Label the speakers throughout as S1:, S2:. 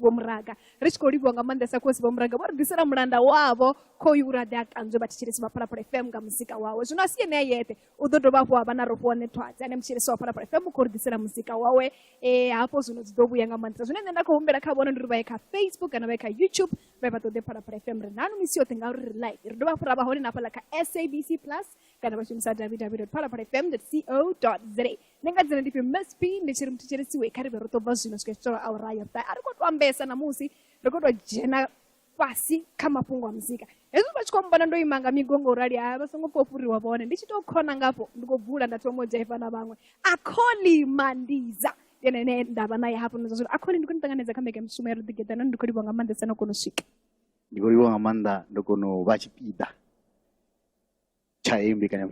S1: Bomraga. Rich Koribu Ngamanda Sakos Bomraga, what this Ramranda Wavo, Koyura Dak and Zobatis Mapara FM Gamusika Wawa. So not see yet, Udoba Banaro one twats, and I'm serious opera FM, Cordisera Musica Wawe, Aposunos Dobu Yangamantas, and then I come back on Rebecca Facebook and Rebecca YouTube, Rebato de Para FM Renano Missio Tengar like Roba Prabahon Apalaka SABC Plus, Canavashim www.parafm.co.za. Nenga if you must be in the Chirum Teachers to a Caribeto Basinos Kestora our Raya. I got one base and a musi, the good Jenna Pasi, Kamapunga Musica. As much combinando Mangami Gongo Radia, I was on Popuru born and digital Conangapo, go Bull and the Tomo Jefanabango. A Connie Mandiza. Then an end Davana happens. According to Kuntan as I can make him sumer to get an undercover Amanda Sanokonosik.
S2: The Goriwa Amanda, Dokono Vachipida. Chaim became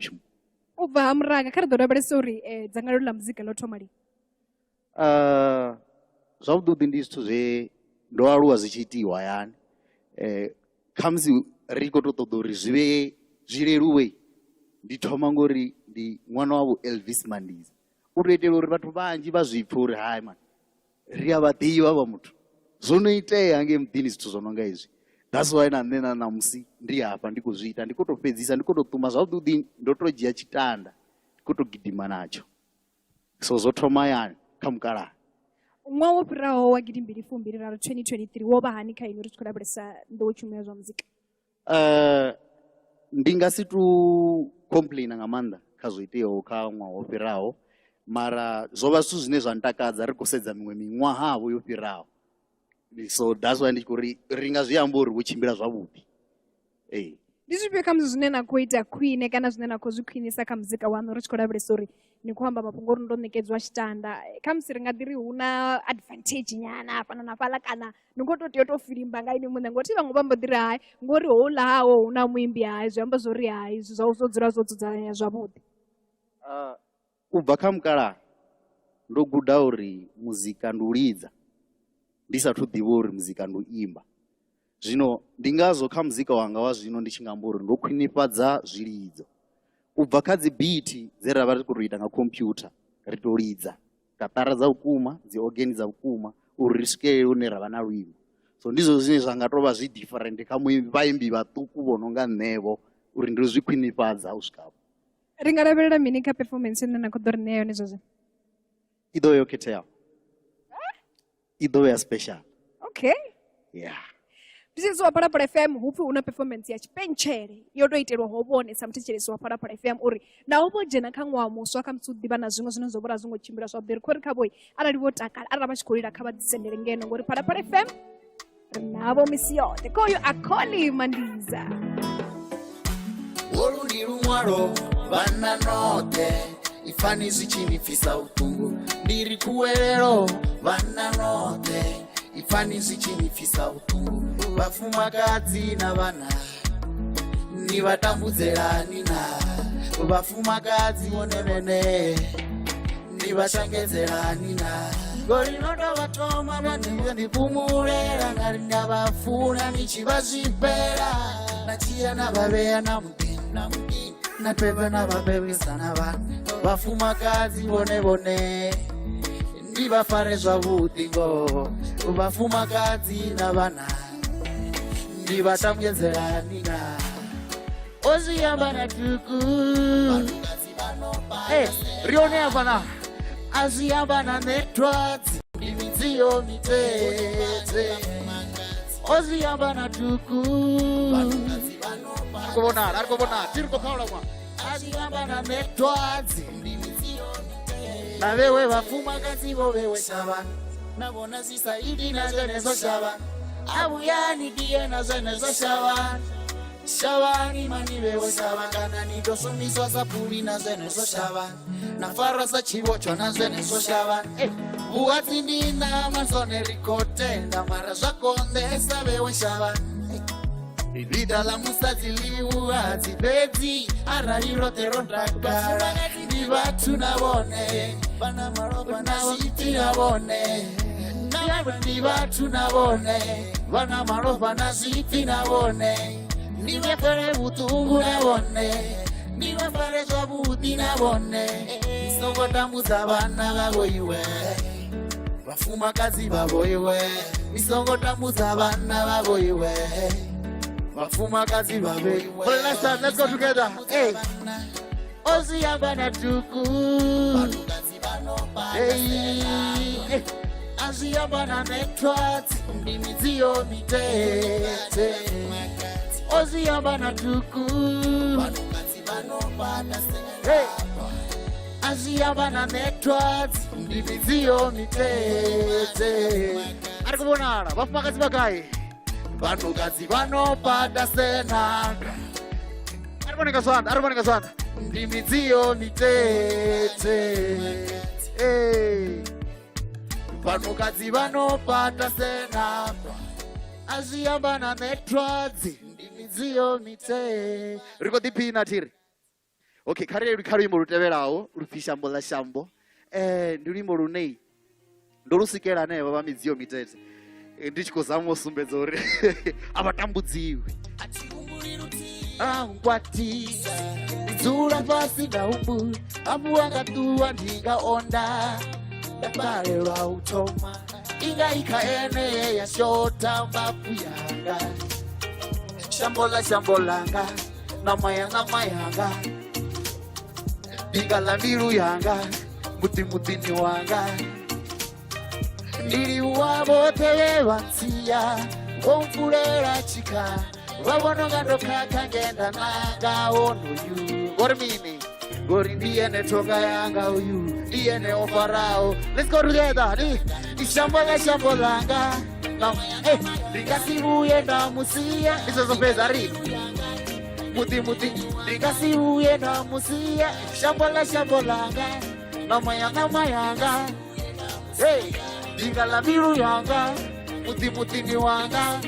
S1: Over Amraga Cardo, sorry, Zangarulam Zika Lotomari.
S2: So do this to say, Doaru was a GT Wayan, comes Rico to the Rizwe, Jireruwe, the Tomangori, the one of Elvis Mandis. Urete Uratuba and Jibazi poor Hyman. Riabati Wamut. Zonite and game tennis to Zonangais. That's why and then Namsi, Ria, Pandicozit, and the Koto Pezis and Koto Tumas out do the Dotro Giachitanda, Koto Gidimanacho. So Zotomayan, Kamkara.
S1: Mwa prao getting beautiful in 2023 woba hanika in rich collaboration do chumezo music.
S2: Ndingasi tu complain Amanda kazuite okamwa opirao mara zoba suzine zantakaza rikosedza mimwe minwa havo yopirao. So that's why ndikuri ringa zviambori uchimbira zvabupi.
S1: This becomes zinena kuita queen kana zinena kuzukwinisa kamuzika wano rich collaboration ni kwamba mapungoro ndo nekedzwa chitanda kamsiringadiri una advantage nyana apana nafala kana ningototi yotofirimba ngaini munhu ngoti vamwe vambodiri hai ngori hola hawo una muimbi hai zvamba zori hai zvazodzira zodzanya zvabudi
S2: kubva kamukara ndoguda uri muzika ndulidza ndisati dhiva uri muzika ndoimba zvino ndingazokha muzika wanga wazvino ndichingambori ndokwinifadza zviridzo kubva kadzibhiti dzerava rikuita ngakompyuta ritolidza kataradza ukuma dziorganiza ukuma uri riswikeyo neravana rwimbo so ndizvo zvine zvangatova zvidifferent vaimbi vatuku vononga nevo uri ndozvikwinifadza usvikapo
S1: ringaraverera mini ka performance nena kudori neyo nezvozvo
S2: idoyo keteya idoyo special
S1: okay
S2: yeah.
S1: Tisiso Parapara FM hupi una performance ya chipenchere yotoiterwa hobone samtichereso Parapara FM uri na hobo jena kangwa muso akamtsuddiba na zvingo zvinozobora zvingo chimbira zva berkori kaboy aralivotaka arabashikorera kabadzisendere ngeno ngori Parapara FM nabo misio tekoyo akoli mandiza
S3: Olu mwaro vana note ifani zichinifisa utungu ndiri kuwelero vana note ifani zichinifisa utungu vafumakadzi navana nivatambudzerani na vafumakadzi vonevene nivashangedzerani na gorinotovatoma vanenge ndipumurera ngaringavafuna nichivazvipera nachiya navaveya namudina napeve navapevesana vanhu vafumakadzi vonevone ndivafare zvavudi ngo vafumakadzi navana ndivatambwedzerani na oziyamba na tuku rione yavana aziyamba na networks imidziyo mitete oziyamba na tuku arikuvona tirikokaula mwa aziyamba na networks navewe vafumakadzi vovewe shava navona zisaidi nazvenezo shava abuyani diye nazvenezo shava shavani manivewe shava kana nitosumiswa sapuri nazvenezo shava nafarasa chivochwa nazvenezo shava uwatsindina mazonerikotenda mara zvakondesa vewe shava Vida la musadzi liwa dzibedzi ararirote rondagara ndivatu navone vana maropa nazviti navone ndivatu navone vana maropa nazviti navone ndivefere utungu navone ndivefere zvavudi navone isongotambudza vana vavo iwe vafumakazi vavo iwe misongotambudza vana vavo iwe vafumakazi vavo iwe. For the last time, let's go together. Hey. Oziyamba na tuku hey. Aziyamba na networks ndimidziyo mitete. Oziyamba na tuku hey. Aziyamba na networks ndimidziyo mitete. Arikubonara vafumakazi vakayi vanhukadzi vanopata senhanga. Arikuoneka sana ndimidziyo mitete. Hey. Vanhukadzi vanopata senhanga. Aziyamba na networks ndimidziyo mitete. Rikodipina tiri. Okay, kare ruimbo ruteverawo rupi shambo la shambo. Ndi ruimbo runei ndorusikira nevo vamidziyo mitete. Ndichikozamo sumbedza uri avatambudziwe. Ngwati dzula pasi ndaumbu amuwanga tuwa ndingaonda ndabalelwa utoma ingaika ene yashota mbapu yanga shambo langa namayanga ndingala miru yanga mutini wanga ndiri wavote vansiya vomfulera chika vavonongando kakangenda nanga onoyu gori mini gori ndiyene tonga yanga uyu ndiyene ofarao. Let's go together. Ni shambo langa ndingasivuye ndamusiya isozopeza ri muti ndingasivuye ndamusiya shambo langa namayanga hey ndingala miru yanga muti wanga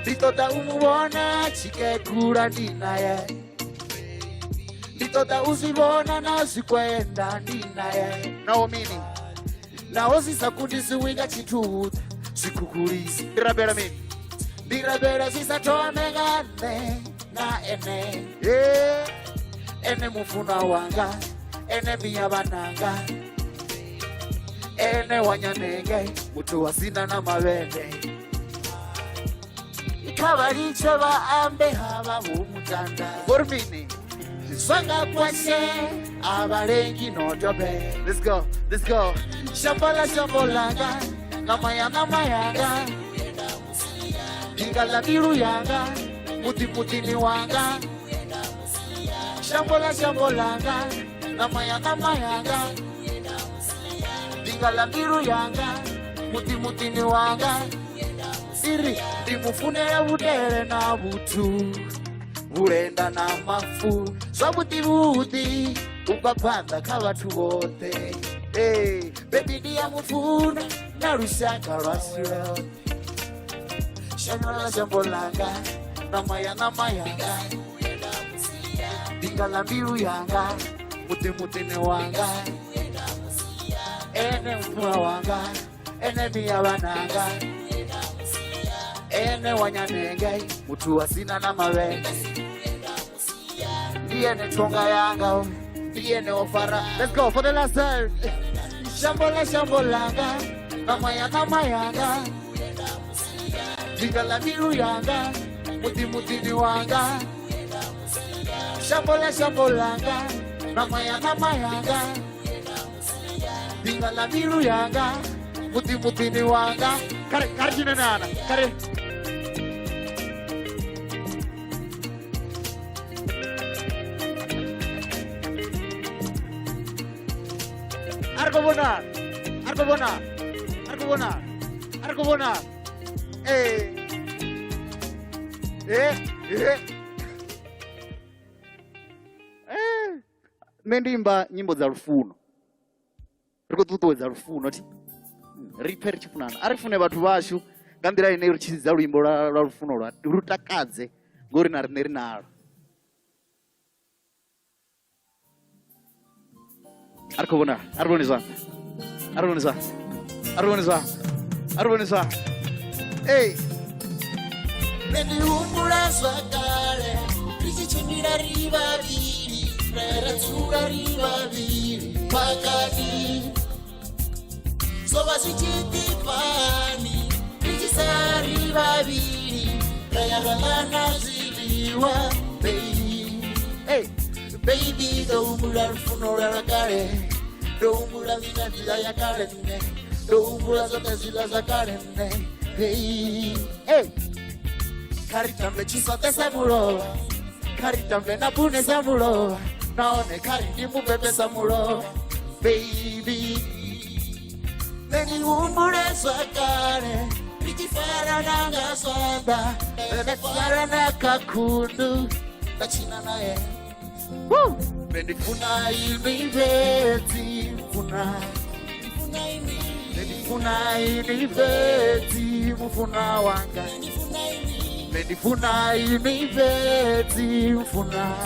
S3: nditoda umubona chikekura ndinaye nditoda uzibona nazikwenda ndinaye nawo mini nawo zisakundisiwinga chituta zikukulisi ndirabera zisatoamengane na ene ene mufuna wanga ene miyabananga ene wanyanenge mutu wasina na mavende ikabaricho baambe haba mumutanda gormini swanga kwase abalengi nojobe. Let's go shambo langa namayanga ingala miru yanga mutini wanga shambo langa namayanga ingala miru yanga mutini wanga siri ndimufunira budere na butu burenda na mafu zvabuti ukapanda kavatu vote. Hey, baby ndiyamufuna narushaka rwasiro shambo langa namayanga ndingala miru yanga mutini wanga ene mfuna wanga ene miyabananga ene wanyanenge mutu wasina na mavende ndiyene tonga yanga ndiyene ofara. Let's go for the last time. Shambo langa namayanga ndingala miru yanga mutini wanga shambo langa namayanga ndingala miru yanga mutini wanga kare jinenana kare Argobona.
S2: Mendimba nyimbo za rufuno rikotutoedza rufuno ti ripe richifunana arifune vatu vashu ngandira ine ruchizidza ruimbo rwa rufuno rutakadze ngori narine rinaro. Aribonisa. Hey.
S3: Mendihumbura zvakare richichimbira rivaviri rairatsura rivaviri pakati Zova zichitikani Nichisari babiri Rayagalana ziliwa Baby Hey Baby Doumbula rufunora rakare Doumbula vina zila ya kare Doumbula zote zila za kare Hey Hey Karitambe chisote samulo Karitambe nabune samulo Naone karindimu pepe samulo Baby Neni umbure swakare Nitifara nanga swanda Nefara na kakundu Nachina nae Menifuna iniveti Mfuna Menifuna iniveti Mfuna wanga Menifuna iniveti Mfuna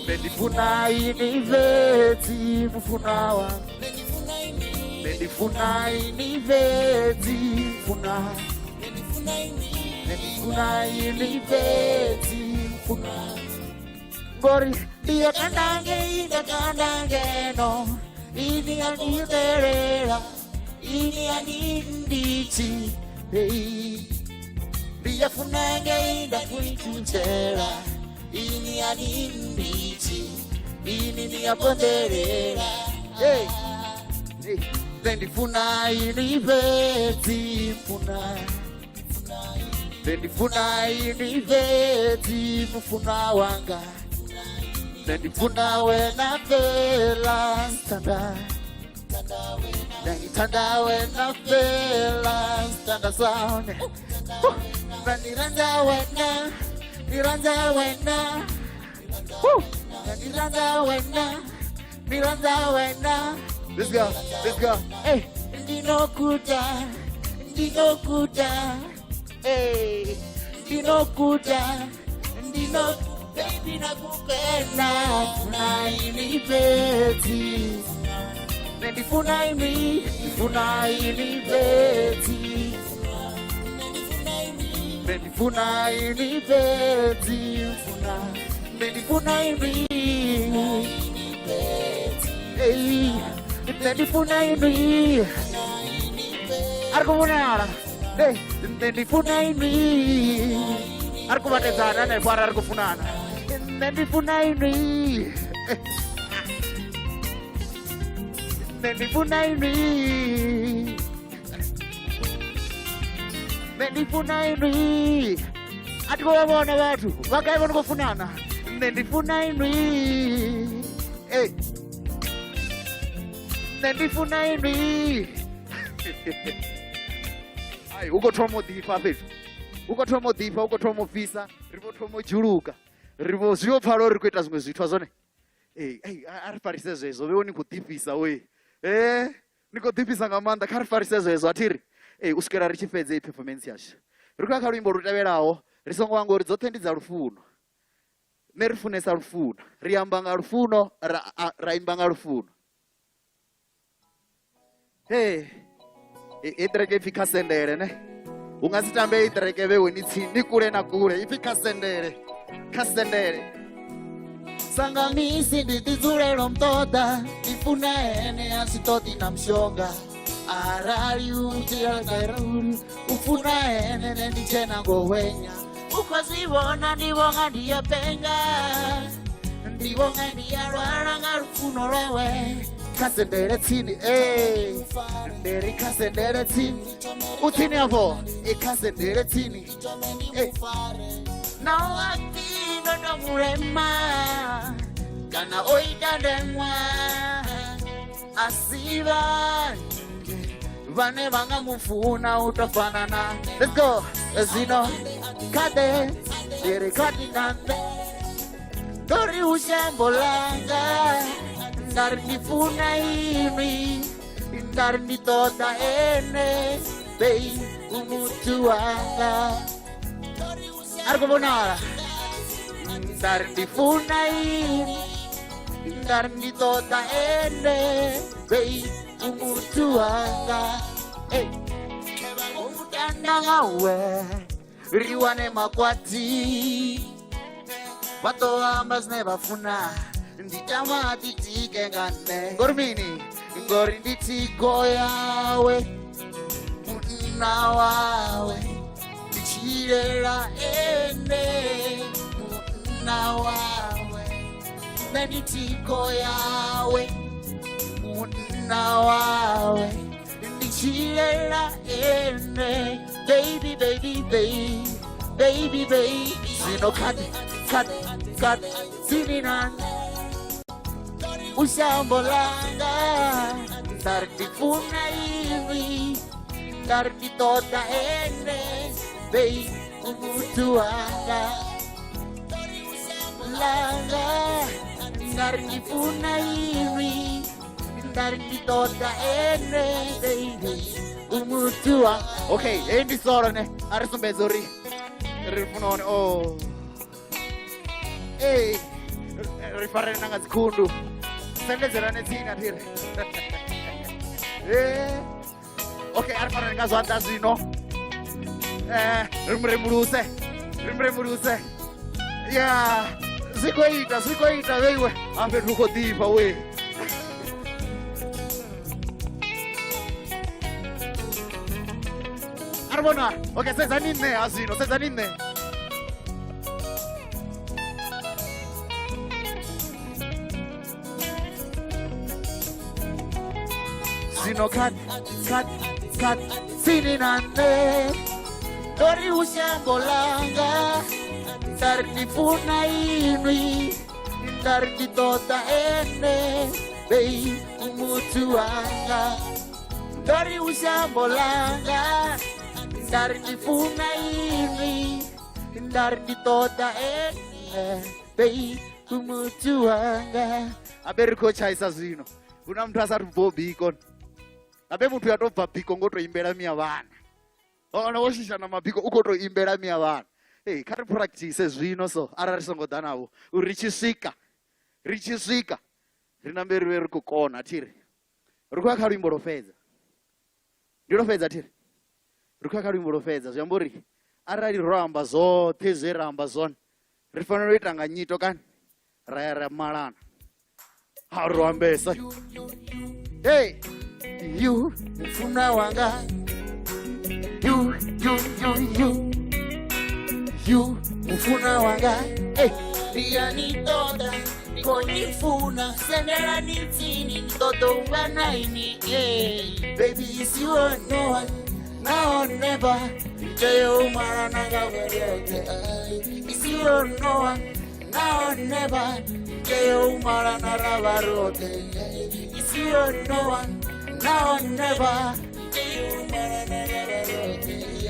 S3: Menifuna iniveti Mfuna wanga Menifuna iniveti Mfuna Menifuna iniveti Mfuna Bori, dia kandange no. Ini ani terera, ini ani ndichi. Hey, dia funange ida kuitunchera. Ini ani ndichi, ini ni aponderera. Hey, hey, vendi funa ini veti funa. Vendi funa ini veti funa wanga. Nani funa wena fela standa Nani tanda wena fela standa sound Nani randa wena Miranda wena Nani randa wena Miranda wena Let's go Hey Ndino kuda Hey Ndino kuda Baby nakupenda Funa iniveti Nendi funa iniveti Nendi funa iniveti Nendi funa iniveti Hey Nendi funa iniveti Arko funara Hey Nendi funa iniveti Arko batezana ne para arko funana Nendi funa ini Nendi funa ini Nendi funa ini Ati wabona watu Wakai wano kufunana Nendi funa ini Hey Nendi funa ini Ay, uko tomo dipa vitu Uko tomo dipa, uko tomo visa Rivo tomo juruka Rivo zio paro rikuita zimwe zitu azone ari farisezo ezo Veo niko dipisa we Niko dipisa ngamanda Kari farisezo ezo atiri Usikera richifedze performance yashi Rikuwa karuimbo rutaverawo Risongo wangu rizotendi za rufuno Nerifunesa rufuno Riambanga rufuno Raimbanga rufuno Itreke fika sendere ne Ungazitambe itreke vewe ni kure na kure Ifika sendere Kasendere Sangamisi nditizure romtoda Ifuna ene asitoti na mshonga Arari utira gairuri Ufuna ene nendichena ngowenya Ukozibona ndibonga ndiya penga Ndibonga ndiya rwara ngarufuno rewe Kasendere tini Nderi kasendere tini Utini avo Kasendere tini Na wakino no murema Kana oidandemwa Asiva Vane vanga mufuna utafanana Let's go Zino Kade Dere kati nande Dori ushembolanga Ndari nifuna imi Ndari nitoda ene Bei umutu wanga Arko bonara Ndari nifuna imi Ndari nitoda ene Bei umutu wanga Umutanda ngawe Riwane makwati Bato ambas nebafuna Nditama titike ngane Gormini ngori nditiko yawe muna wawe ndichirera ene muna wawe nditiko yawe muna wawe ndichirera ene baby baby baby baby baby sino cut sininan usambolanga tartifuna hivi tartitota ene bei umutuanga langa tartifuna hivi tartitota ene bei umutua. Okay, endi sorone arisumbezori rifunone oh hey rifare nanga zikundu sendezerane zina tire okay arifare nanga zwanda zino rimremuruse ya zikoita wewe ambe ruko dipa we Arbona, okay, sezanine azino, sezanine. Zino kat, sininane. Dori usiambolanga, tartifuna inui, tartitota ene, bei umutuanga. Dori usiambolanga, tartifuna inui, tartitota ene, bei umutuanga. Aberiko chaisa zino. Kuna mtu asatu bikon. Abe mtu yatobva biko ngoto imbera mia vana. Ona woshishana mabiko ukoto imbera mia vana. Hey, kari practice zvino so ararisongoda navo. Richisvika. Rinamberi veri kukona tiri. Rikuwa karimbo rofedza. Ndirofedza tiri. Rikuwa karimbo rofedza. Zvambori arari ramba zote zveramba zone. Rifanira kuita nganyito kani. Raya malana. Haruambesa. Hey, you mfuna wanga. You mfuna wanga. Hey, dia ni toda konifuna sendera nitini todo wanaini. Hey, baby is you or no one, now or never. Jayo maranaga werote. Is you or no one, now or never. Jayo maranara varote. Is you or no one, now or never.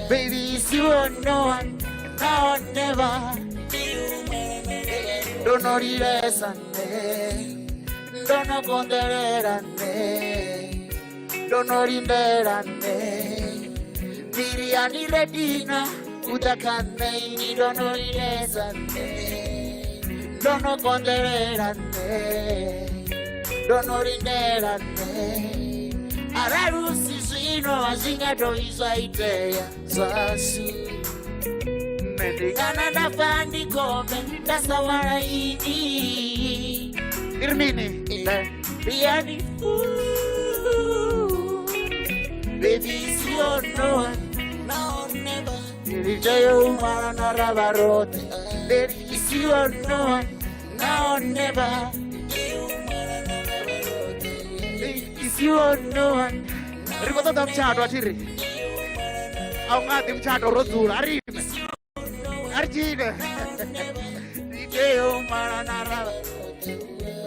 S3: Baby, it's you or no one, now or never. Don't know the lesson, don't know condererane, don't know the lerane. Miriani redina, utakane, don't know the lesson, don't know condererane, don't know the lerane. Ararusi zino azinga doiza ideya zasu Mendigana da fandi kome da sawara ini Irmini Biani Baby is your no one now never Jayo marana ravarote Baby is your no one now never You are no one. Rikoto dam chado atiri. Au ngati mchado rozura arime. Arjine. Ikeo maranara.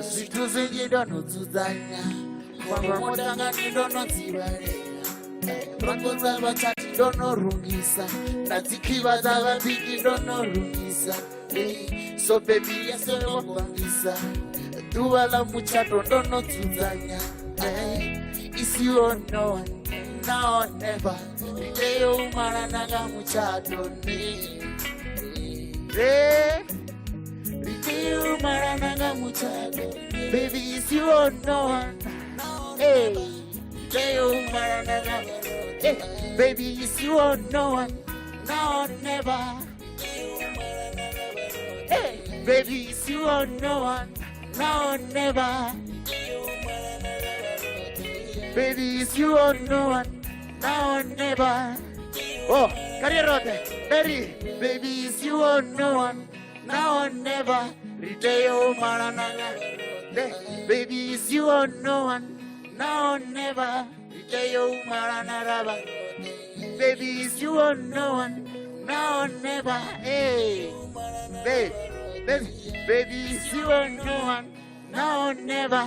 S3: Situ zingi dono tuzanya. Wanga modanga ni dono tibare. Rokoza bachati dono rungisa. Natikiwa zava bigi dono rungisa. So baby yasero wangisa. Dua la muchato dono tuzanya. Is you or no one, now or never. Leo maranaga muchacho ni. Leo maranaga muchacho. Baby, is you or no one. Hey, Leo maranaga. Hey, baby, is you or no one, now or never. Hey, baby, is you or no one, now or never. Baby, it's you or no one, now or never. Oh, Karirote, baby, it's you or no one, now or never. Riteo Marananga. Baby, it's you or no one, now or never. Riteo Maranaraba. Baby, it's you or no one, now or never. Hey, baby, it's you or no one, now or never.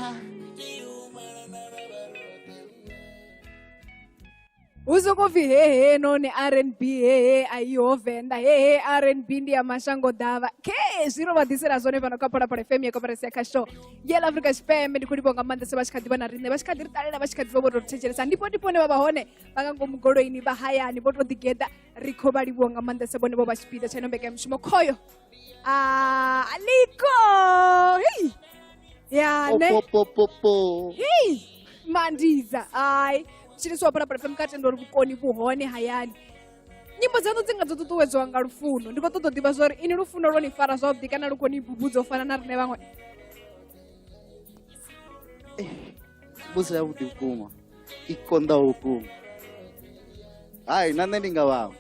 S1: Uzokovi hehe none R&B hehe ayovenda hehe R&B ndi ya mashango dava ke zviro vadhisira zvone vanokapora pare FM yekoperesi yakasho yela Africa Spam ndikuliponga manda sebashikadibana rine bashikaditarira bashikadivo bototecheresa ndipo ne babahone vakangomugolo ini bahayani botodigeda rikoba libonga manda sebone bo bashipida chainombeka mshimo khoyo aliko hey ya ne hey mandiza ai chiriswa para FM katendo rukoni buhone hayani nyimbo dzanu dzinga dzotutuwedzwa nga lufuno ndiko totodiva zvori ini lufuno lonifara zvabvi kana rukoni bubudza ofana na rine vamwe
S2: busa ya kuti kuma ikonda ukuma hai nane ndinga vamwe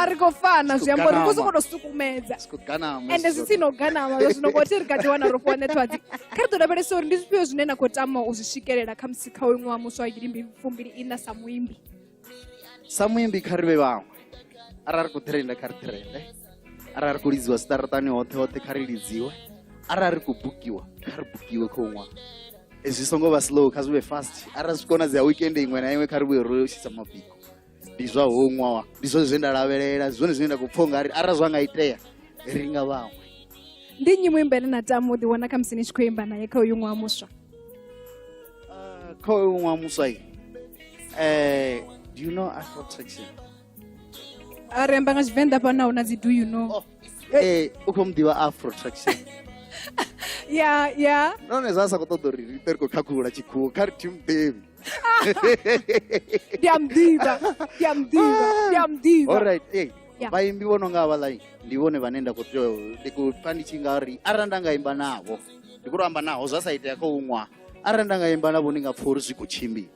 S1: rikofana zviyambo rikuzokotosukumedza ende zvisinoganama zvinongoti rikatiwana rofonetwadzi karitoda pere sori ndizvipiwo zvinena kotama uzvisvikelela kamusika wemwe wamuswa wachirimbi pfumbiri ina
S2: samuimbi karive vamwe arari kutrenda karitrende arari kulidziwa zita ratani hote karilidziwe arari kubukiwa karibukiwe komwa zvisongova slow kazive fast arari zvikona zya weekend imwe naimwe karibuye roshisa mabhiko ndizva homwawa ndizvo zvendalaverera zvone zvinoenda kupfonga ari ara zvangaiteya ringa vamwe
S1: ndinyimwe imbene natamudi wana kamusini chikuimba naye kauyumwe wamuswa
S2: kauyumwe wamuswa iyi do you know Afro Traction
S1: aremba ngachivenda panawo nazi do you know
S2: ukomdiwa Afro Traction
S1: ya
S2: none zasa kutodori riteriko kakula chikuo kari timdevi
S1: Diamdiva.
S2: Alright, hey. Vaimbi vononga valai ndivone vanenda kuti ndikupanichinga arandanga imba navo ndikuramba naho zvasaita yakoumwa arandanga imba navo ndingapfuuri zvikuchimbi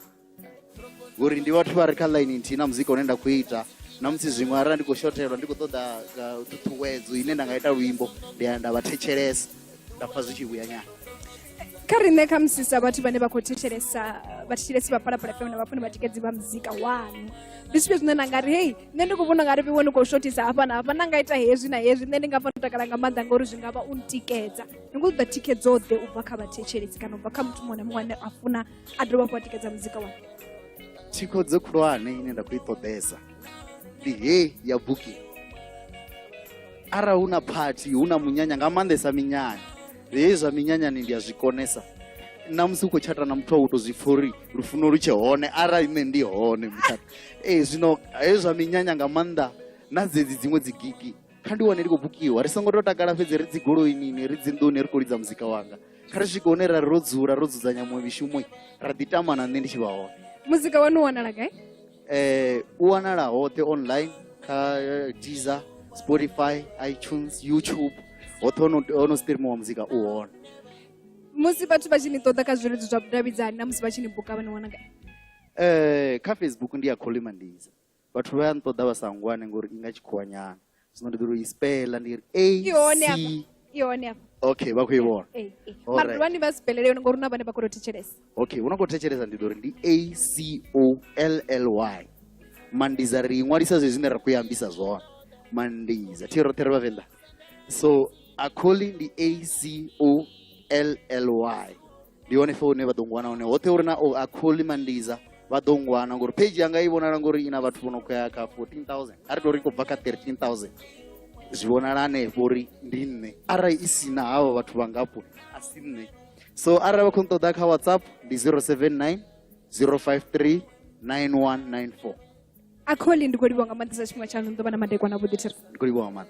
S2: ngori ndivatu vari kalaini ntina muzika unoenda kuita namusi zvimwe arira ndikushoterwa ndikutoda tutuwedzo ine ndangaita rwimbo ndavatecheresa ndafa zvichiuya nyaya
S1: karine kamusisa vati vane vakotecheresa vatichiresi vaparapara FM navafuni vatikedzi vamuzika wanu ndisipe zvinena ngari hei nendikuvona ngari viwoni koshotisa apa napa nangaita hezvi nahezvi nendingafanutakalanga madza ngori zvingava untikedza nikuda tikedzodhe ubva kavatecheresi kana ubva kamutu mwana mwana afuna adroba kuvatekedza muzika wanu
S2: tikodze kurwane inenda kuitodhesa ndihe yabuki ara una party una munyanya ngamandesa minyanya zvezva minyanya ndiyazvikonesa namusi ukochata namutwa utozvipfuri rufuno ruchehone ara ine ndihone muchata zvino zvezva minyanya ngamanda nadzedzi dzimwe dzigigi kandiwane rikobukiwa risangototakara fedze ridzigoro inini ridzindoni rikolidza muzika wanga karisvikoonera rodzudza nyamwe vishumwe raditamana nne ndichivaona
S1: muzika wanu uwanalaga
S2: uwanala hote online ka Deezer, Spotify, iTunes, YouTube onostreamiwa muzika uona
S1: musi vatu vachinitoda kazviredzo zvakudavidzani namusi vachinibhuka vanowanaka
S2: kafacebook ndiyakolima ndiza vatu vanotoda vasangwane ngori ingachikuwa nyana zvinondidiro ispela ndiri
S1: ione apa
S2: okay vakuivona
S1: maruvani vasipelele ngori unavane vakototecheresa
S2: okay unokotecheresa ndidori ndi ACOLLY mandiza rimwe risazvezvine rakuyambisa zvona mandiza tirotera vavenda so akoli ndi ACOLLY ndione fone vadongwana one hote urina akoli mandiza vadongwana ngori page yanga ivonana ngori ina vatu vonokwaya ka 14,000 ari dori kubva ka 13,000 zvionarane vori ndine ara isina havo vatu vangapo asinne so ara vakontoda ka WhatsApp ndi 079 053 9194
S1: akoli ndikolivonga mandisa chimwe chanu ndovana madekwana buditira
S2: ndikolivonga mani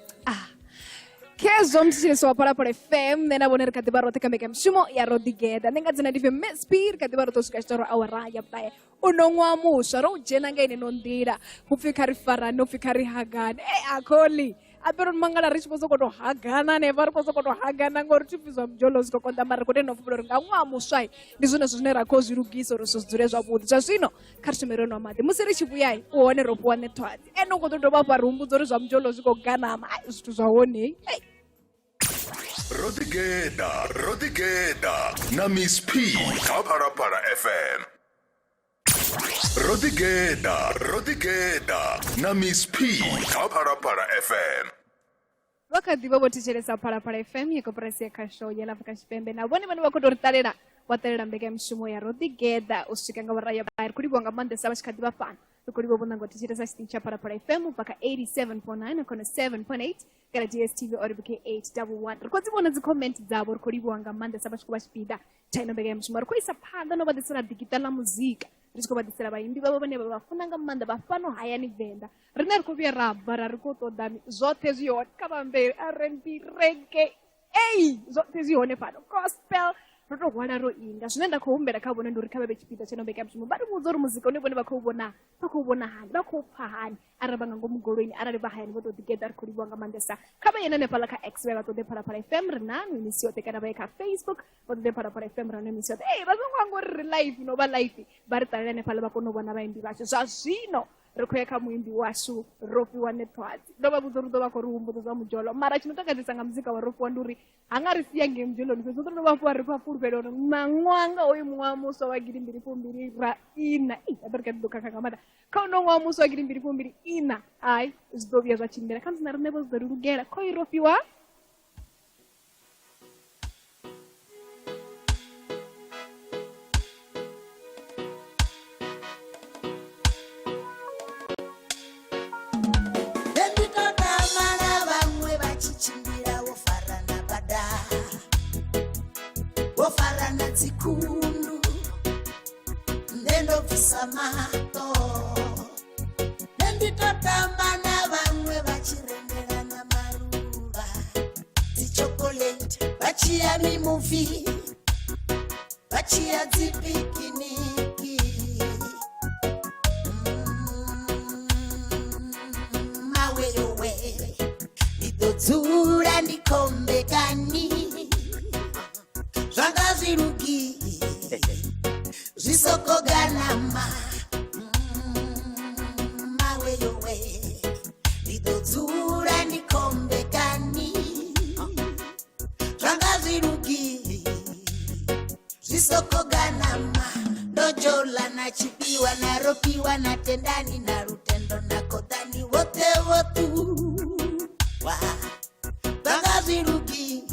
S1: kezvo mutichirisi waparapara FM nenavone rikadhiva rotekameka mshumo ya rodigeda nengadzina ndive mespi rikadhiva rotosvika chitoro awaraya paye unomwa musha roujena ngaine nondira upfika rifarani upfika rihagani akoli apero mangala ri chiposo koto hagana ne vari poso koto hagana ngori chipizwa mujolo zikokonda mari kuti nofubiro ringamwa muswai ndi zvino zvine rako zvirugiso rusozdzure zvavudzi zvazvino karichimeronwa mati musi richivuyai uone ropuwa netwadi enokototoba parumbudzo ri zvamujolo zvikoganama ai zvithu zvaonei
S4: Rodigeda na Miss P Parapara FM. Rodigeda na Miss P Parapara FM.
S1: vakadzi vovoticheresa Parapara FM yekopresi yakashow yelavaka chipembe na vone vane vakotoritarira watarira mbeka yemushumo ya Rodigeda usvika nga varaya bayiri kuri vonga mandesa vachikadzi vafana kuri vovona ngoticheresa chitini cha Parapara FM mpaka 87.9 kona 7.8 kana DSTV oribike 811 rikodzivona dzicomment dzavo rikuri vonga mandesa vachikuva chipida chaino mbeka yemushumo rikuisa phanda novadetsera digitala muzika richikuvadetsera vaimbi vavo vane vafuna nga manda vafano hayani venda rina rikuvuya rabva rarikotodami zvote zvihone kavamberi R&B reggae zvote zvihone pano gospel rotohwana roinga zvinoenda kuumbera kavona ndori kava vechipita chenombeka yemushumo vari mudzori muzika unevone vakauvona hani vakaupa hani ari vangangomugoroini arari vahayani votodigedha rikuri vonga mandesa kava yena nepala kax vatode Parapara FM rinanu imisiyote kana vaika Facebook vatode Parapara FM rano imisiyote vazongwangoriri live inova live vari tarira nepala vakonovona vaimbi vacho zvazvino rikueka muimbi washu ropiwa netwadi ndova budzorudo vako ruumbudzo zvamujolo mara chinotangadzisanga muzika wa ropiwa nduri hangarisiya ngemujolo ndisezotorovapuwa ri papurupero namwanga oyu mwamuso wa 2024 abarikadidokakakamada kaunomwa muso wa 2024 ai zvidovia zvachimbera kanzina rinevo zidorirugera koiropiwa
S5: Kundu ndendo visamato nditotamba na vamwe vachirendera na maruva dzichokolate vachia mimuvi vachia dzipikiniki maweyowe ndidodzura ndikombekani zvanga zvirugi zvisokoganama maweyowe ndidodzura ndikombekani zvanga zvirugi zvisokoganama ndojola nachipiwa naropiwa natendani narutendo nakodhani vote votu zvanga zvirugi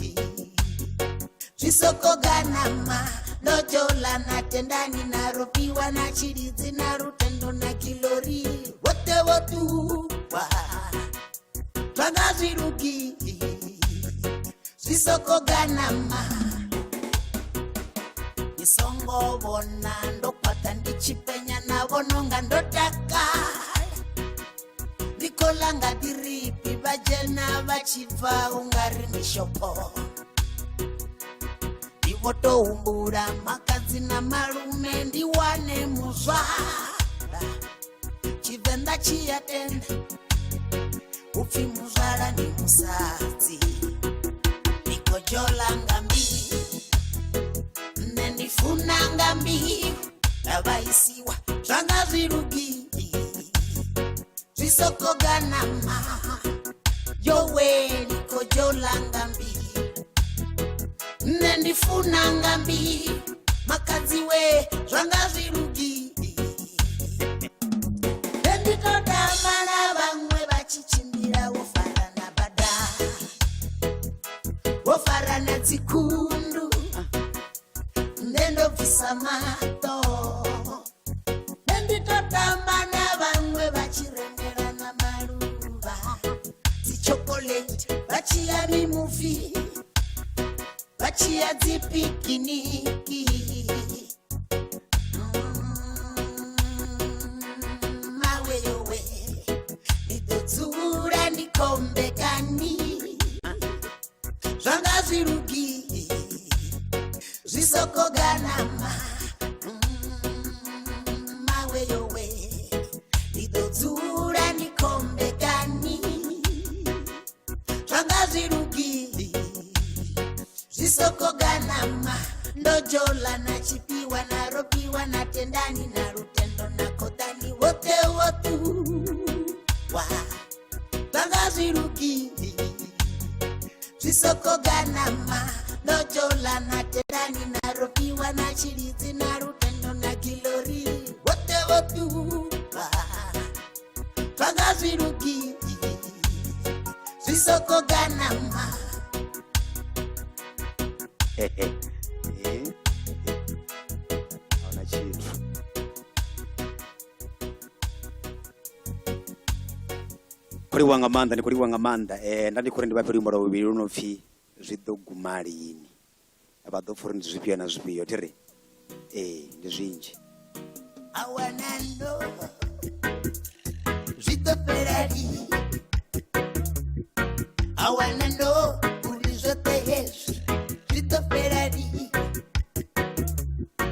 S5: zvisokoganama ndojola natendani naropiwa nachiridzi narutendo nakilori vote votuwa zvanga zvirugi zvisokoganama isongovona ndokwata ndichipenya navononga ndodakala ndikolanga diripi vajena vachibva ungari mishopo votohumbura makadzi namarume ndiwane muzvara chivenda chiyatenda upfi muzvara nemusadzi ndikojola ngambi nendifuna ngambi avaisiwa zvanga zvirugi zvisokoganama yowe ndikojola ngambi nendifuna ngambi makadzi we zvanga zvirugi nditotamba na vamwe vachichimbira wofarana bada wofarana dzikundu ndendobvisa mato nditotamba na vamwe vachirendera na maruva dzichokolate vachia mimuvi vachia dzipikiniki maweyowe ndidodzura ndikombekani zvanga zvirugi zvisokoganama maweyowe ndidodzura ndikombekani Zisoko ganama ndojola na chipiwa na ropiwa na tendani na rutendo na kodani wote wotu wa bagaziruki. Zisoko ganama ndojola na tendani na ropiwa na chirizi na rutendo na kilori wote wotu wa bagaziruki. Zisoko ganama
S6: Ona chitu kuri wangamanda ni kuri wangamanda ndandi kuri ndibape rimbo rubiri runopfi zvidogumarini abadofuri ndizvipia na zvipio tiri ndizvinji
S5: awanando zvidoperari awanando ulizotehezvi zvidoperari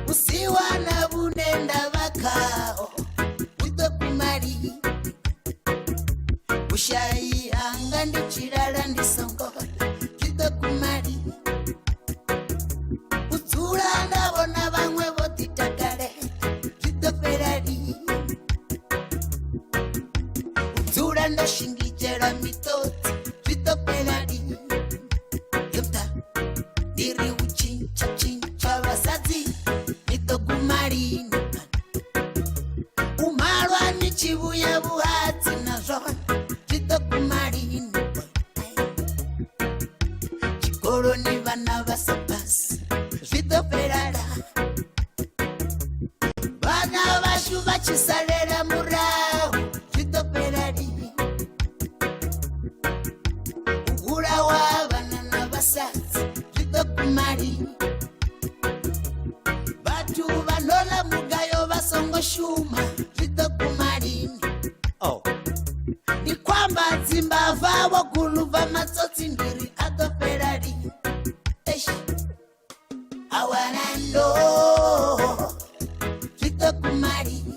S5: usiwana bunenda vakao zvidogumari ushai anga ndichirara ndisongola zvidogumari udzura ndavona vamwe votitakare zvidoperari udzura ndashingijera mitodzi zvidoperari yota ndiri uchincha vasadzi zvidogumarini umarwa nichivuya vuhadzi nazvo zvidogumarini chikoro nevana vasapasi zvidoperara vana vashu vachisarera murau zvidoperari urawa vana navasadzi zvidogumarini vatu vanola mugayo vasongoshuma zvidogumarini ni kwamba dzimba vavo guluva matsotsi ndiri adoperari awanando zvidogumarini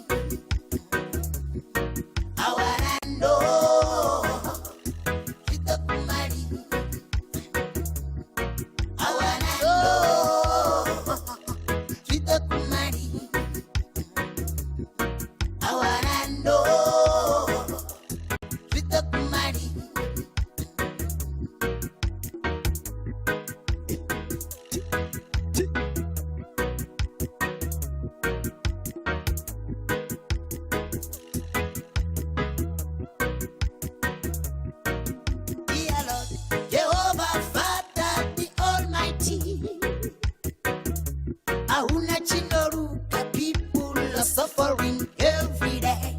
S5: awanando zvidogumarini awanando zvidogumarini awanando zvidogumarini Dear Lord, Jehovah Father the Almighty, hauna chinoruka, people are suffering every day.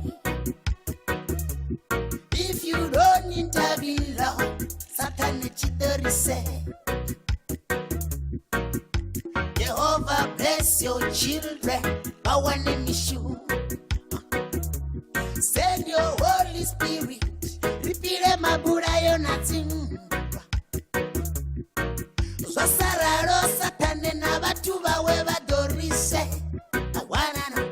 S5: If you don't intervene, Lord, Satan chidorise. Jehovah bless your children, our name is you. Send your Holy Spirit, ripire maburayo na timba. Zvasararo satane na vatu vawe vadorise. Awanano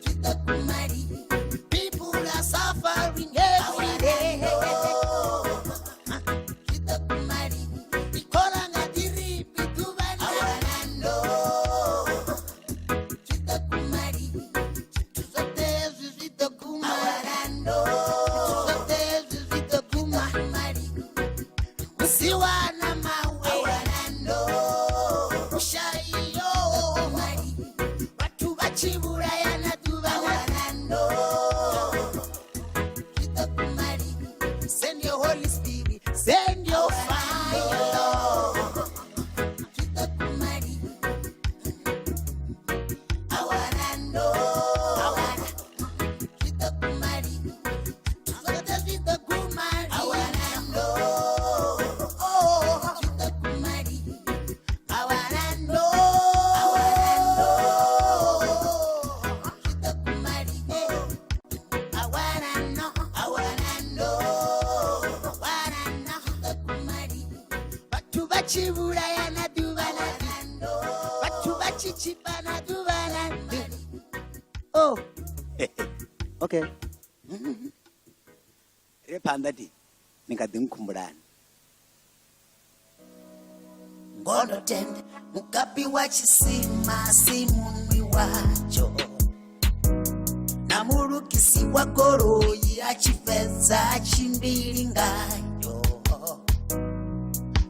S5: zvidogumarini. People are suffering every day. Zvidogumarini. Ikolanga diripi tuvani. Awanano zvidogumarini. Tuzotezvi zvidogumarini. Tuzotezvi zvidogumarini. Usiwana mawe. Awanano ushaiyo. Vatu vachiurayana tuvanano zvidogumarini. Send your Holy Spirit, send your fire, Lord. Zvidogumarini. Awanano zvidogumarini. Tuzote zvidogumarini. Awanano zvidogumarini. Awanano zvidogumarini. Awanano zvidogumarini. Vatu vachiurayana tuvanano. Vatu vachichipana tuvanano.
S6: okay repanda ti nikadi nkumbulani
S5: ngondo tende mukapi wa chisima simunwi wacho na mulukisi wa goroyi achifedza chimbiri ngayo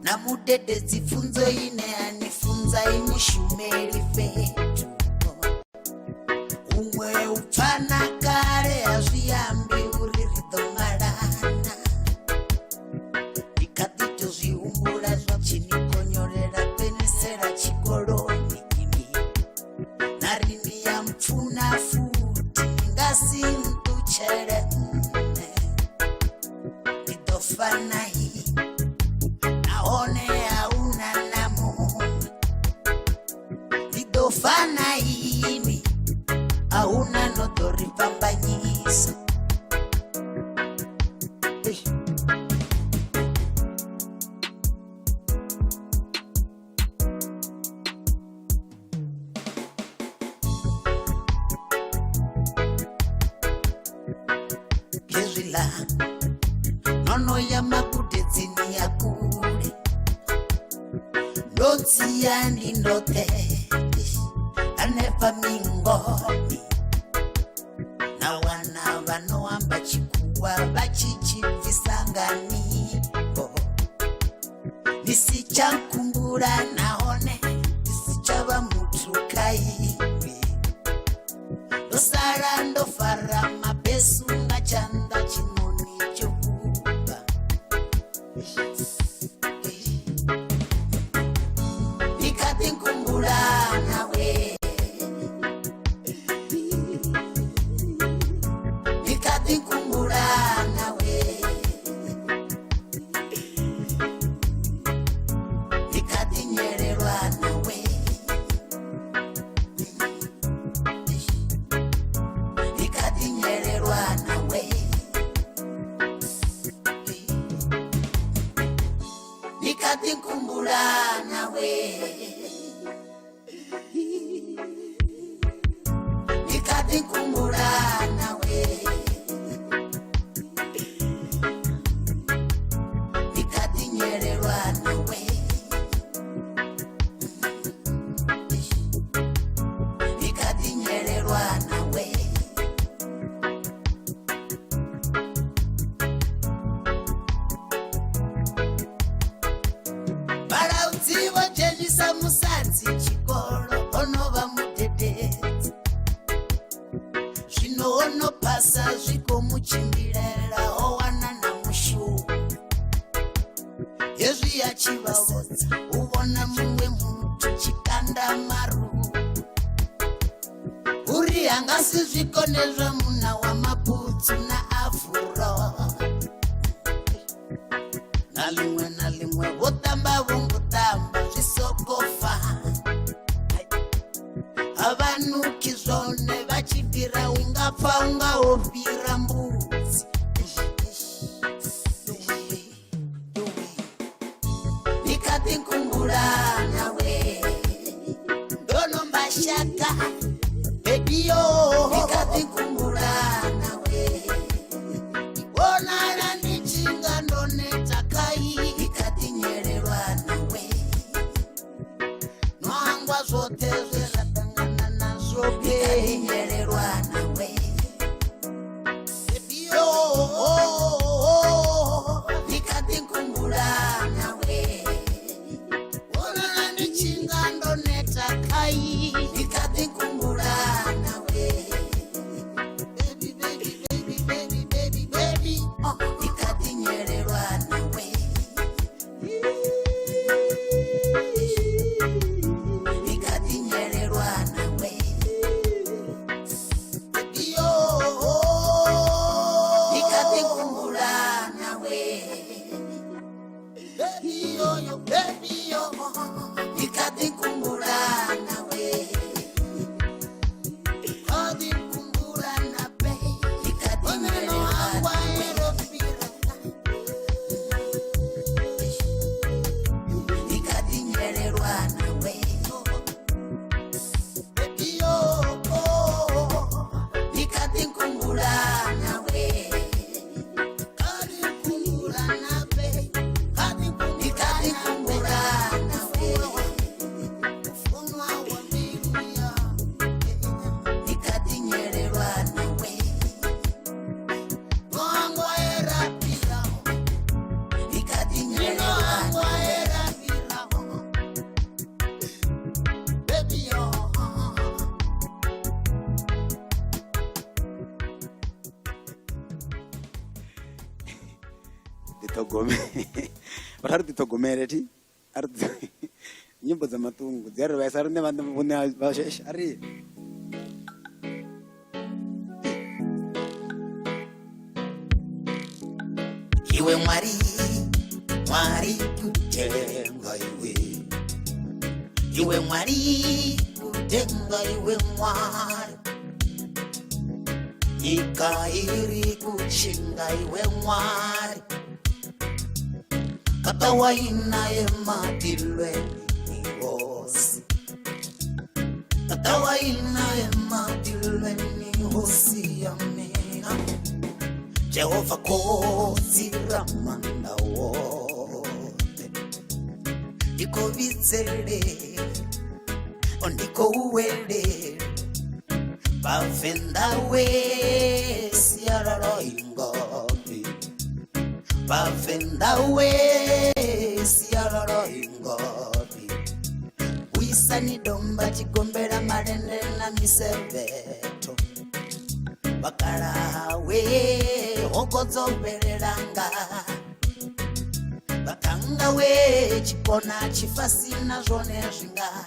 S5: na mudededzi funzo ine anifunza imushumeri fetu umwe upfana kare azviyambi uri ridomarana ikadito zviumbura zvachinikonyorera penesera chikoloni imi narini ya mpfuna futi ngasi mtuchere mne idofana hii naone hauna namu idofana hii hauna notoripambanyisa kezvila nono ya makudedzini ya kule ndonzi yani ndote anepa mingoni na wana vanoamba chikuwa vachichibvisanganipo nisichakumbura naone nisichava mutu kaipi ndosara ndofara mabesu ngachanda chinoni chokuba nikati nkumbura nawe nikati nkumbura nawe nikati nyererwa nawe nikati nyererwa nawe nikati nkumbura nawe nikati nkumbura nawe nikati nyererwa nawe nikati nyererwa nawe para udzivo jenisa musadzi chikoro onova mudhedhedzi zvinonopasa zvikomuchimbirera owana namushumu yezvi yachivaodza uvona mumwe mutu chikanda maru uri hangasi zvikone zvamuna wamaputsu naafuro nalimwe votamba vongotamba zvisokofa avanuki zvone vachibvira ungapfa ungaofira mbudzi nikati nkumbura nawe ndonombashaka bebiyo nikati nkumbura nawe
S6: ṱhogomele vhathu a ri ḓi ṱhogomele thi a ri nyimbo dza maṱungu dzi a ri vhaisa riṋe vhane vhashe a ri
S5: iwe mwari mwari kutenga iwe mwari kutenga iwe mwari ikairi kuchinga iwe mwari kakawaina ematilweni hosi kakawaina ematilweni hosi yamina Jehova kozi ramanda wote Iko vizele Ondiko uwele Bavenda we Siarara ingabi Bavenda we Siarara ingabi Uisani domba chigombera marende na miseveto Bakarawe Ogozo bereranga Bakanga we Chipona chifasina zone zhinga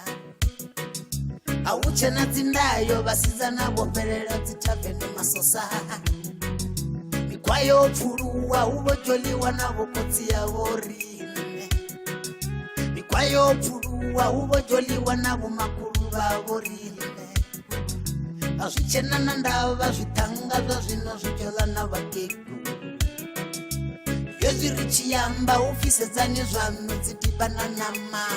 S5: Auchena zindayo basizana boberera zitavene masosa Mikwayo pfuruwa ubojoliwa na bokotsi ya borine Mikwayo pfuruwa ubojoliwa na bomakuru ba borine Azvichena na ndava zvitanga zvazvino zvichola na vakegu Yezviri chiyamba ufisedzane zvanu dzidibana namana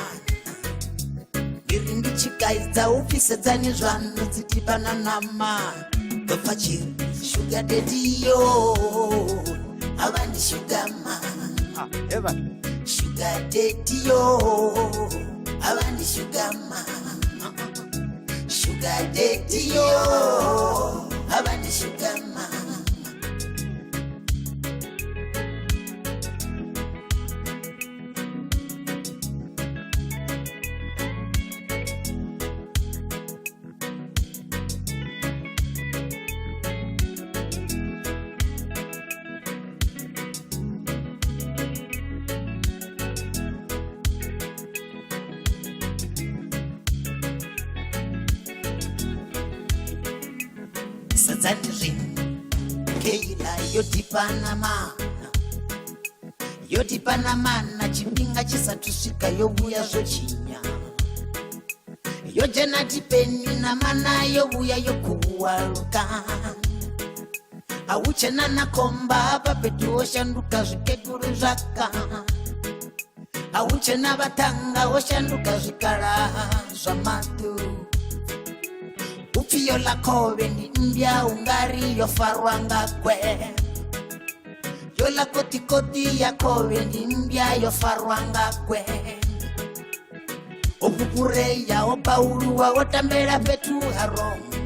S5: Iri ndichikaidza ufisedzane zvanu dzidibana namana Dopachiri sugar daddy yo Ava ndi sugar mama Sugar daddy yo Ava ndi sugar mama Sugar daddy yo Ava ndi sugar mama Sadzani zvinhu Keila yodipana mana chipinga chisatu svika yobuya zvochinya yojena tipeni namana yobuya yokuwaluka auchena nakomba papetu oshanduka zvikekuru zvaka auchena vatanga oshanduka zvikara zvamatu Upio la kove ni mbia ungari yofarwa ngakwe Yola koti koti ya kove ni mbia yofarwa ngakwe Opupure ya opaurua otambera petu harongo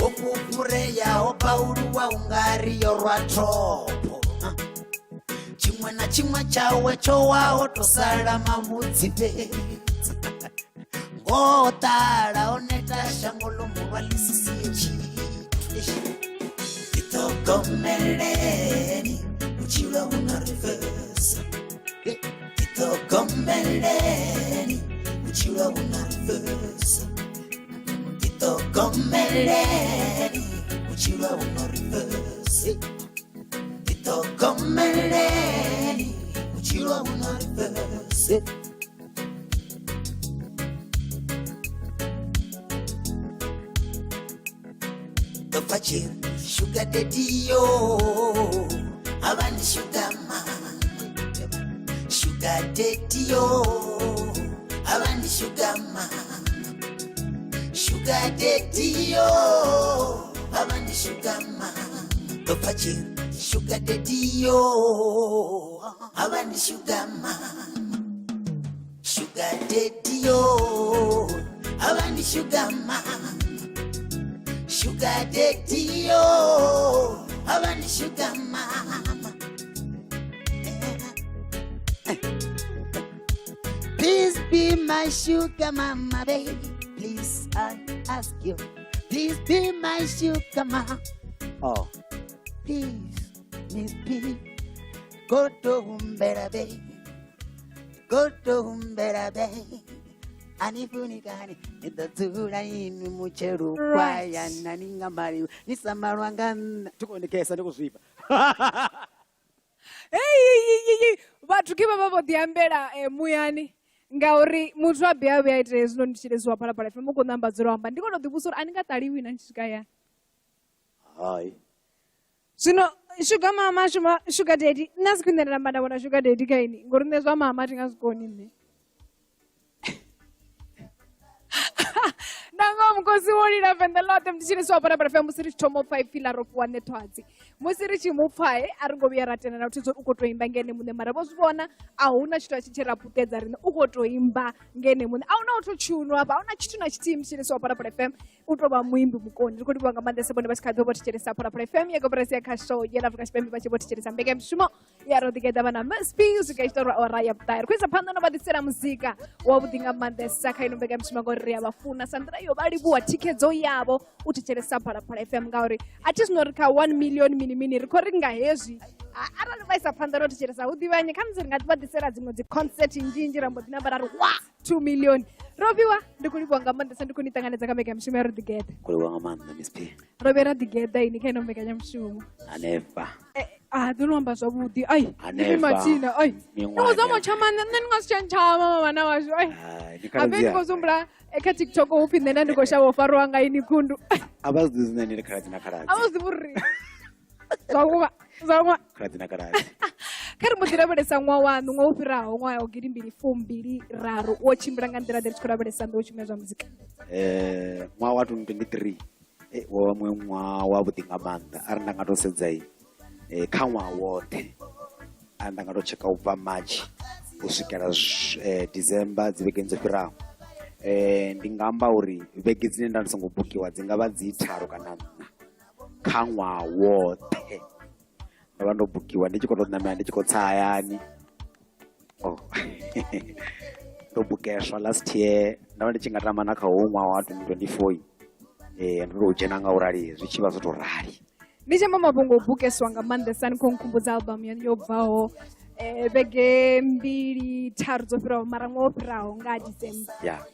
S5: Opupure ya opaurua ungari yorwa tropo Chimwe na chimwe chawe chowa otosala mamudzipe Otara oneta shangolo mwalisisi echi Itokomeleni Uchila una reverse Itokomeleni Uchila una reverse Itokomeleni Uchila una reverse Itokomeleni Uchila una reverse Pachir, sugar daddy yo, Avani sugar mama, sugar daddy yo, Avani sugar mama, sugar daddy yo, Avani sugar mama, Pachir, sugar daddy yo, Avani sugar mama, sugar daddy yo, Avani sugar mama. Sugar daddy yo, Ava ni sugar mama. Please be my sugar mama, baby. Please, I ask you. Please be my sugar mama. Oh, please, Miss B, Goto humbera be. Goto humbera be. Anifunikani nitazura inu mucheru kwaya naninga mari nisamarwanga
S6: Tukonekesa ndikuzvipa.
S1: Hey, vatu kiva vavodiambera muyani ngauri muthu abheya vyaitire zvino ndichireziwa parapara FM mukunambadziro amba ndikonodhibusura aningataliwi nanchisikaya
S6: Hai.
S1: zvino shuga mama shuga daddy nazikunderera madavona shuga daddy kaini ngori nezva mama tingazvikoni ne Nanga mkosi wori na venda lote mtichini swa para FM musiri chomo 5 fila rofu wane twazi. Musiri chimu 5 arungo biara tena na utizo ukoto imba ngene mune marabosu bona auna chitu achichera puteza rina ukoto imba ngene mune auna uto chuno hapa auna chitu na chiti mtichini swa para FM utoba muimbi mukoni rikodi buanga mande sebone basi kadhobo tichiri sa para FM yego presi ya kasho yela fuka shpembi basi bo tichiri sa mbege mshumo ya rodike dabana mspi usika ishtora oraya ptair kwisa panda no badisera muzika wabudinga mande saka ino mbege mshumo goria bafuna sandra yo bali buwa tikedzo yabo uticheresa para FM ngauri atizvinorika 1 million mini rikoringa hezvi arali vaisa panda no ticheresa udivanye kanzeri ngatibadisera dzimwe dzi concert njinji rambo dinambara 2 million robiwa ndikulibonga mande sandikunitanganedza kameka mshumo ro digeda
S6: Kulibonga mande Miss P.
S1: robera digeda ini kaino mbeka nyamshumo
S6: Anefa.
S1: Dunomba zvabudi ai
S6: Anefa.
S1: Martina ai nozamo chamana nengasichama vana vazvo ai apeni kozumbura eka TikTok upinde ndikoshawo faro wanga ini kundu
S6: Abazizina ni karadzi na karadzi.
S1: awuzivuri zvauma
S6: Karadzi na karadzi.
S1: kari mudzireveresa mwa wanu mwa upirawo mwa ogiri mbiri 2 wochimbira ngandira ndirichikoraveresa ndochimwe zva muzika
S6: Mwa wa 2023 wamwe mwa wabudinga manda ari ndangatosedza kamwa wote andangatocheka ubva March kusvikira December dzivege ndzofirawo ndingamba uri vege dzine ndandisongobukiwa dzingava dzitaro kana kamwa wote ndava ndobukiwa ndichikotonamira ndichikotsayani ndobukeswa last year ndava ndichingatama nakaumwa wa 2024 ndinouchena ngaurari zvichiva zvotorari
S1: ndichamba mabongo bukeswa ngamandesani konkumbudza album yobvawo vege 2 dzofirawo mara mwa opirawo ngaDecember
S6: yeah.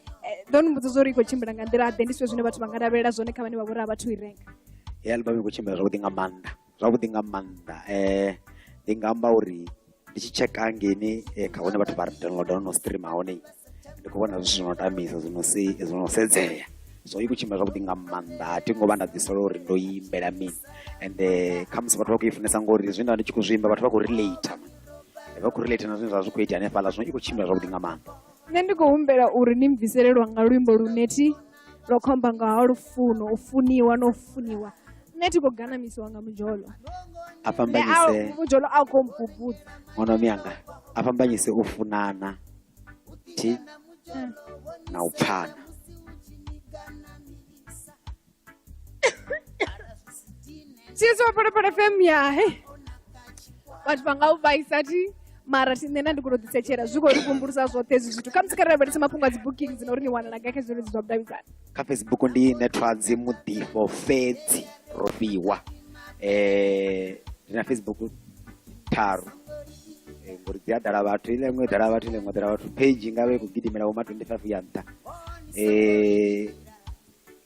S1: ndonumbudzo zoriko chimbira ngandiradhe ndiswe zvine vatu vangadaverera zvone kavani vavura vatuirenga
S6: album ikuchimbira zvavudi nga manda ndingamba uri ndichicheka ngeni kaone vatu vari downloada unostreama aone ndikuona zvinodamisa zvinosedzera so ikuchimbira zvavudi nga manda atingova ndadzisora uri ndoimbera mini and kamusi vatu vakuifunisa ngori zvinda ndichikuzvimba vatu vakurelata nazvinhu zvazvikuita nepala zvino ikuchimbira zvavudi nga manda
S1: nendikuhumbera uri nimvisererwa nga rwimbo runeti rokomba ngaha rufuno ufuniwa nofuniwa neti kuganamisiwa nga mujolo
S6: afambanyise
S1: mujolo akombubudza
S6: mwana mianga afambanyise ufunana ti na upana
S1: chisiwa para FM yahe vatu vangauvaisati mara tinena ndikurodzisechera zvikorikumburisa zvote izvi zvitu kamusikariraberesa mapungwa dzibooking dzinorini nagake zvino dzizvabudavizana
S6: kafacebook ndi netwadzi mudhifo fedzi rofiwa ndina Facebook taru ngori dziyadhara vatu ilemwe dhara vatu page ingave kugidimira kuma 25 yanta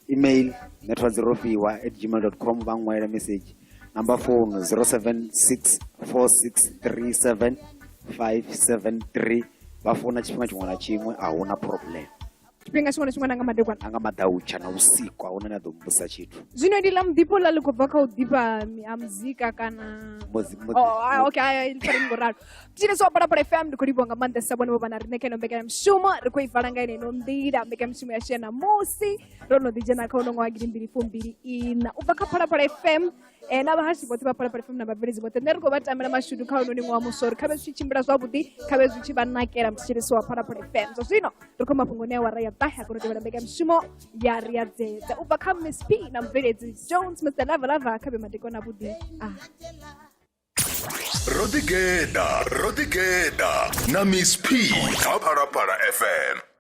S6: email netwadzirofiwa@gmail.com vamwaira message number phone 0764637573 vafona chipinga chimwe na chimwe hauna problem
S1: chipinga chimwe na chimwe nanga madekwana
S6: anga madaucha na usiku hauna nadombusa chitu
S1: zvino ndila mudhipo lalikubva kaudipa amuzika kana okay ilifaringoraro tichinesowa para FM ndikulibonga manda sabone vovana rinekeno mbekana mshumo rikuivhala ngaine nombira mbeka mshumo yashena musi ronodhijana kaunongo wagiri 224 ubva kapara FM navahashi vote vapara FM navabveredzi vote nerikovatamira mashudu kaunoni mwa musori kave zvichichimbira zvavudi kave zvichivanakera mutichiresowa para FM zvozvino rikomapungo newaraya dhaha kunotevera mbeka mshumo yariyadzedza ubva kaMiss P namubveredzi Jones Mr Lavalava kave madekona vudi
S4: Rodigeda na Miss P. Kaparapara FM.